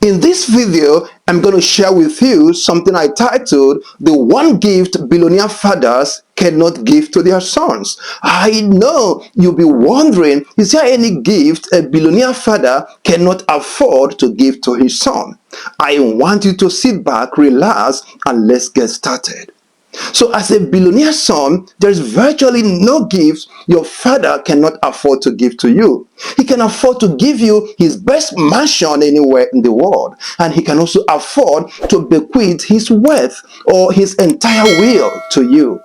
In this video, I'm going to share with you something I titled, The One Gift Billionaire Fathers Cannot Give to Their Sons. I know you'll be wondering, is there any gift a billionaire father cannot afford to give to his son? I want you to sit back, relax, and let's get started. So as a billionaire son, there's virtually no gifts your father cannot afford to give to you. He can afford to give you his best mansion anywhere in the world. And he can also afford to bequeath his wealth or his entire will to you.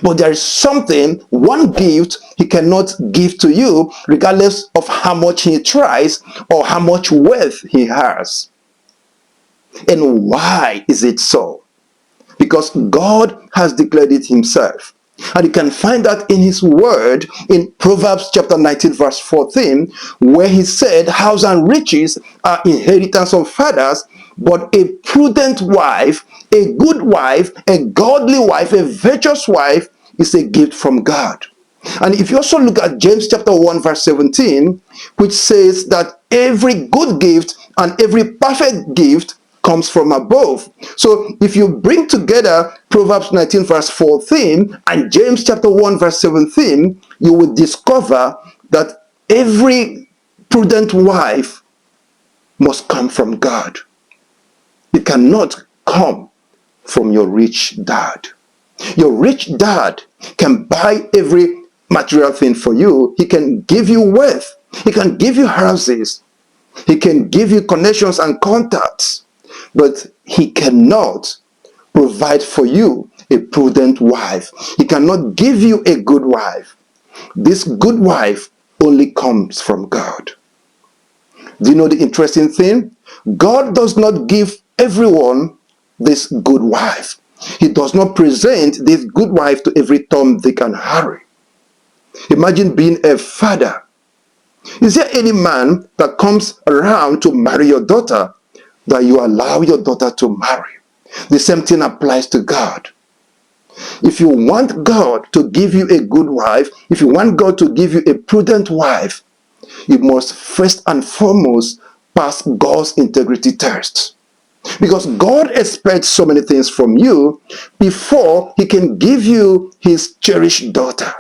But there is something, one gift he cannot give to you, regardless of how much he tries or how much wealth he has. And why is it so? Because God has declared it himself. And you can find that in his word in Proverbs chapter 19 verse 14, where he said, house and riches are inheritance of fathers, but a prudent wife, a good wife, a godly wife, a virtuous wife is a gift from God. And if you also look at James chapter 1 verse 17, which says that every good gift and every perfect gift comes from above. So if you bring together Proverbs 19 verse 14 and James chapter 1 verse 17, you will discover that every prudent wife must come from God. It cannot come from your rich dad. Your rich dad can buy every material thing for you. He can give you wealth. He can give you houses. He can give you connections and contacts. But he cannot provide for you a prudent wife. He cannot give you a good wife. This good wife only comes from God. Do you know the interesting thing? God does not give everyone this good wife. He does not present this good wife to every Tom, Dick, and Harry. Imagine being a father. Is there any man that comes around to marry your daughter that you allow your daughter to marry? The same thing applies to God. If you want God to give you a good wife, if you want God to give you a prudent wife, you must first and foremost pass God's integrity test. Because God expects so many things from you before he can give you his cherished daughter.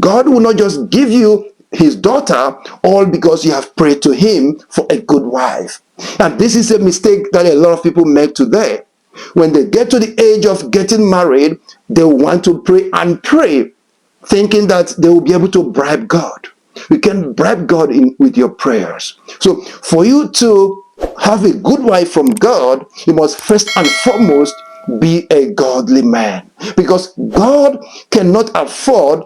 God will not just give you his daughter all because you have prayed to him for a good wife. And this is a mistake that a lot of people make today. When they get to the age of getting married, they want to pray and pray, thinking that they will be able to bribe God. You can bribe God with your prayers. So for you to have a good wife from God, you must first and foremost be a godly man. Because God cannot afford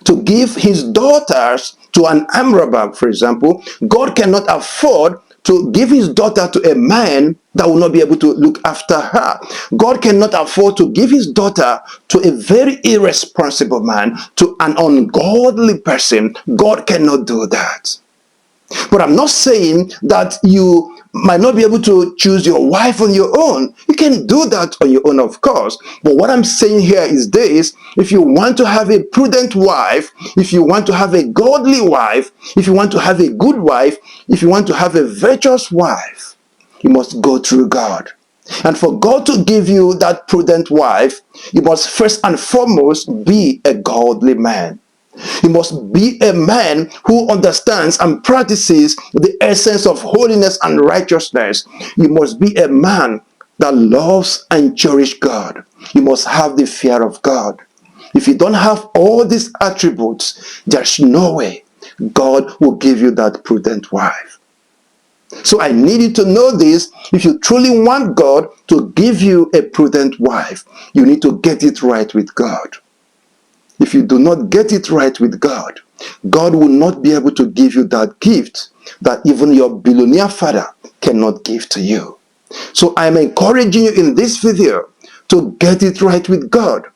to give his daughters to an armed robber, for example. God cannot afford to give his daughter to a man that will not be able to look after her. God cannot afford to give his daughter to a very irresponsible man, to an ungodly person. God cannot do that. But I'm not saying that you might not be able to choose your wife on your own. You can do that on your own, of course. But what I'm saying here is this: if you want to have a prudent wife, if you want to have a godly wife, if you want to have a good wife, if you want to have a virtuous wife, you must go through God. And for God to give you that prudent wife, you must first and foremost be a godly man. You must be a man who understands and practices the essence of holiness and righteousness. You must be a man that loves and cherishes God. You must have the fear of God. If you don't have all these attributes, there's no way God will give you that prudent wife. So I need you to know this. If you truly want God to give you a prudent wife, you need to get it right with God. If you do not get it right with God, God will not be able to give you that gift that even your billionaire father cannot give to you. So I'm encouraging you in this video to get it right with God,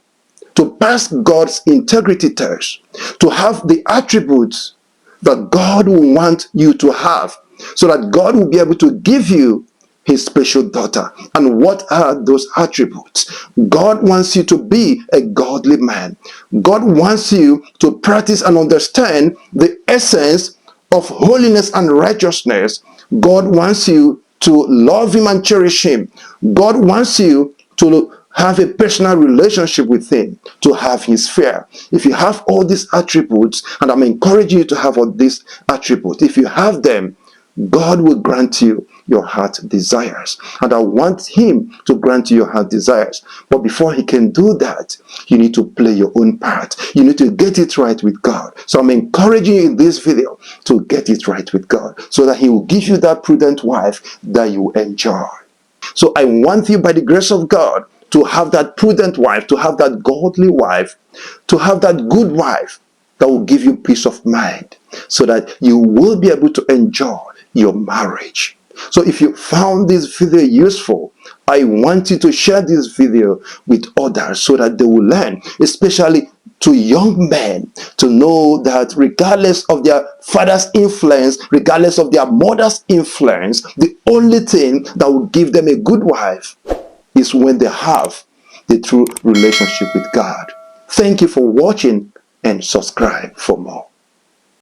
to pass God's integrity test, to have the attributes that God will want you to have, so that God will be able to give you his special daughter. And what are those attributes? God wants you to be a godly man. God wants you to practice and understand the essence of holiness and righteousness. God wants you to love him and cherish him. God wants you to have a personal relationship with him, to have his fear. If you have all these attributes, and I'm encouraging you to have all these attributes, if you have them, God will grant you your heart desires. And I want him to grant you your heart desires. But before he can do that, you need to play your own part. You need to get it right with God. So I'm encouraging you in this video to get it right with God, so that he will give you that prudent wife that you enjoy. So I want you, by the grace of God, to have that prudent wife, to have that godly wife, to have that good wife that will give you peace of mind, so that you will be able to enjoy your marriage. So if you found this video useful, I want you to share this video with others so that they will learn, especially to young men, to know that regardless of their father's influence, regardless of their mother's influence, the only thing that will give them a good wife is when they have the true relationship with God. Thank you for watching, and subscribe for more.